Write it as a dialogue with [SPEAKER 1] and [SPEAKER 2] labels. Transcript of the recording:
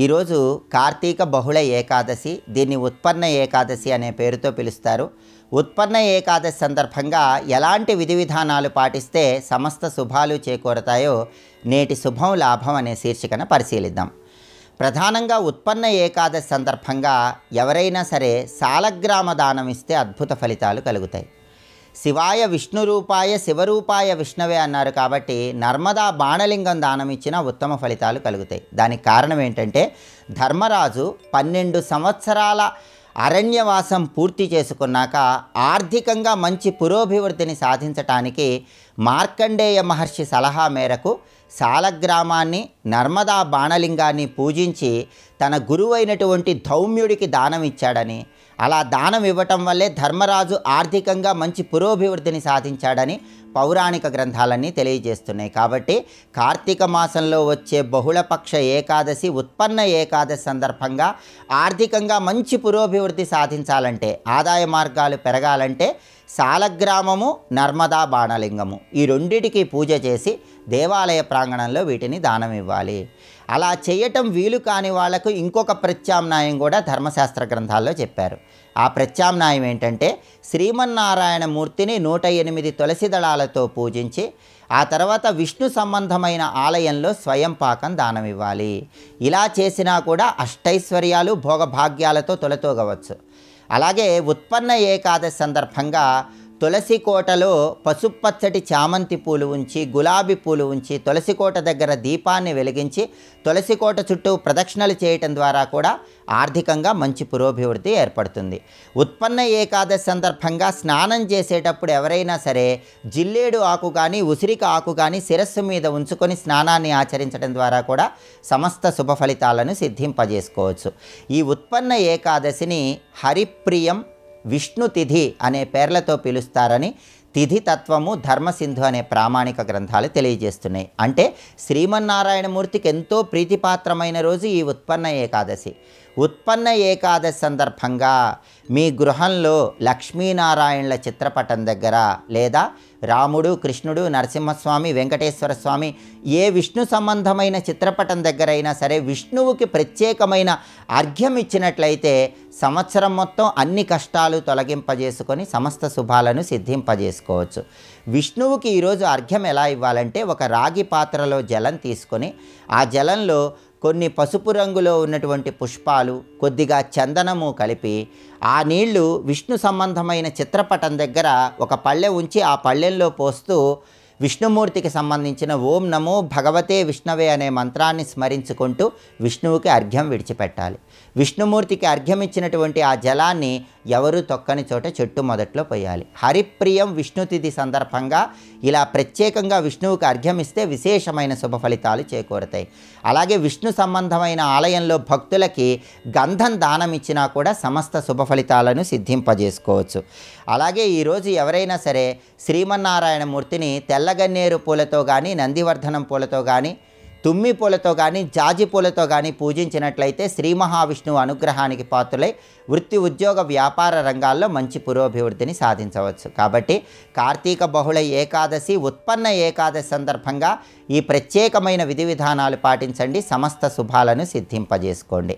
[SPEAKER 1] ఈరోజు కార్తీక బహుళ ఏకాదశి, దీన్ని ఉత్పన్న ఏకాదశి అనే పేరుతో పిలుస్తారు. ఉత్పన్న ఏకాదశి సందర్భంగా ఎలాంటి విధి విధానాలు పాటిస్తే సమస్త శుభాలు చేకూరతాయో నేటి శుభం లాభం అనే శీర్షికన పరిశీలిద్దాం. ప్రధానంగా ఉత్పన్న ఏకాదశి సందర్భంగా ఎవరైనా సరే సాలగ్రామ దానం ఇస్తే అద్భుత ఫలితాలు కలుగుతాయి. శివాయ విష్ణు రూపాయ శివరూపాయ విష్ణవే అన్నారు కాబట్టి నర్మదా బాణలింగం దానం ఇచ్చినా ఉత్తమ ఫలితాలు కలుగుతాయి. దానికి కారణం ఏంటంటే ధర్మరాజు 12 సంవత్సరాల అరణ్యవాసం పూర్తి చేసుకున్నాక ఆర్థికంగా మంచి పురోభివృద్ధిని సాధించటానికి మార్కండేయ మహర్షి సలహా మేరకు సాలగ్రామాన్ని నర్మదా బాణలింగాన్ని పూజించి తన గురువైనటువంటి ధౌమ్యుడికి దానం ఇచ్చాడని, అలా దానం ఇవ్వటం వల్లే ధర్మరాజు ఆర్థికంగా మంచి పురోభివృద్ధిని సాధించాడని పౌరాణిక గ్రంథాలన్నీ తెలియజేస్తున్నాయి. కాబట్టి కార్తీక మాసంలో వచ్చే బహుళపక్ష ఏకాదశి ఉత్పన్న ఏకాదశి సందర్భంగా ఆర్థికంగా మంచి పురోభివృద్ధి సాధించాలంటే, ఆదాయ మార్గాలు పెరగాలంటే సాలగ్రామము నర్మదా బాణలింగము ఈ రెండిటికి పూజ చేసి దేవాలయ ప్రాంగణంలో వీటిని దానం ఇవ్వాలి. అలా చేయటం వీలు కాని వాళ్లకు ఇంకొక ప్రత్యామ్నాయం కూడా ధర్మశాస్త్ర గ్రంథాల్లో చెప్పారు. ఆ ప్రత్యామ్నాయం ఏంటంటే శ్రీమన్నారాయణమూర్తిని 108 తులసి దళాలతో పూజించి ఆ తర్వాత విష్ణు సంబంధమైన ఆలయంలో స్వయం పాకం దానం ఇవ్వాలి. ఇలా చేసినా కూడా అష్టైశ్వర్యాలు భోగభాగ్యాలతో తొలతూగవచ్చు. అలాగే ఉత్పన్న ఏకాదశి సందర్భంగా తులసి కోటలో పసుపచ్చటి చామంతి పూలు ఉంచి గులాబీ పూలు ఉంచి తులసి కోట దగ్గర దీపాన్ని వెలిగించి తులసి కోట చుట్టూ ప్రదక్షిణలు చేయటం ద్వారా కూడా ఆర్థికంగా మంచి పురోభివృద్ధి ఏర్పడుతుంది. ఉత్పన్న ఏకాదశి సందర్భంగా స్నానం చేసేటప్పుడు ఎవరైనా సరే జిల్లేడు ఆకు కానీ ఉసిరిక ఆకు కానీ శిరస్సు మీద ఉంచుకొని స్నానాన్ని ఆచరించడం ద్వారా కూడా సమస్త శుభ ఫలితాలను సిద్ధింపజేసుకోవచ్చు. ఈ ఉత్పన్న ఏకాదశిని హరిప్రియం, విష్ణు తిథి అనే పేర్లతో పిలుస్తారని తిథి తత్వము ధర్మసింధు అనే ప్రామాణిక గ్రంథాలు తెలియజేస్తున్నాయి. అంటే శ్రీమన్నారాయణమూర్తికి ఎంతో ప్రీతిపాత్రమైన రోజు ఈ ఉత్పన్న ఏకాదశి. ఉత్పన్న ఏకాదశి సందర్భంగా మీ గృహంలో లక్ష్మీనారాయణుల చిత్రపటం దగ్గర లేదా రాముడు, కృష్ణుడు, నరసింహస్వామి, వెంకటేశ్వర స్వామి ఏ విష్ణు సంబంధమైన చిత్రపటం దగ్గర అయినా సరే విష్ణువుకి ప్రత్యేకమైన అర్ఘ్యం ఇచ్చినట్లయితే సంవత్సరం మొత్తం అన్ని కష్టాలు తొలగింపజేసుకొని సమస్త శుభాలను సిద్ధింపజేసుకోవచ్చు. విష్ణువుకి ఈరోజు అర్ఘ్యం ఎలా ఇవ్వాలంటే ఒక రాగి పాత్రలో జలం తీసుకొని ఆ జలంలో కొన్ని పసుపు రంగులో ఉన్నటువంటి పుష్పాలు, కొద్దిగా చందనము కలిపి ఆ నీళ్లు విష్ణు సంబంధమైన చిత్రపటం దగ్గర ఒక పళ్ళె ఉంచి ఆ పళ్ళెంలో పోస్తూ విష్ణుమూర్తికి సంబంధించిన ఓం నమో భగవతే విష్ణవే అనే మంత్రాన్ని స్మరించుకుంటూ విష్ణువుకి అర్ఘ్యం విడిచిపెట్టాలి. విష్ణుమూర్తికి అర్ఘ్యం ఇచ్చినటువంటి ఆ జలాన్ని ఎవరు తొక్కని చోట చెట్టు మొదట్లో పోయాలి. హరిప్రియం విష్ణుతిథి సందర్భంగా ఇలా ప్రత్యేకంగా విష్ణువుకి అర్ఘ్యం ఇస్తే విశేషమైన శుభ ఫలితాలు చేకూరతాయి. అలాగే విష్ణు సంబంధమైన ఆలయంలో భక్తులకి గంధం దానం ఇచ్చినా కూడా సమస్త శుభ ఫలితాలను సిద్ధింపజేసుకోవచ్చు. అలాగే ఈరోజు ఎవరైనా సరే శ్రీమన్నారాయణమూర్తిని తెల్లగన్నేరు పూలతో కానీ, నందివర్ధనం పూలతో కానీ, తుమ్మి పూలతో కానీ, జాజి పూలతో కానీ పూజించినట్లయితే శ్రీ మహావిష్ణువు అనుగ్రహానికి పాత్రులై వృత్తి, ఉద్యోగ, వ్యాపార రంగాల్లో మంచి పురోభివృద్ధిని సాధించవచ్చు. కాబట్టి కార్తీక బహుళ ఏకాదశి ఉత్పన్న ఏకాదశి సందర్భంగా ఈ ప్రత్యేకమైన విధి విధానాలు పాటించండి, సమస్త శుభాలను సిద్ధింపజేసుకోండి.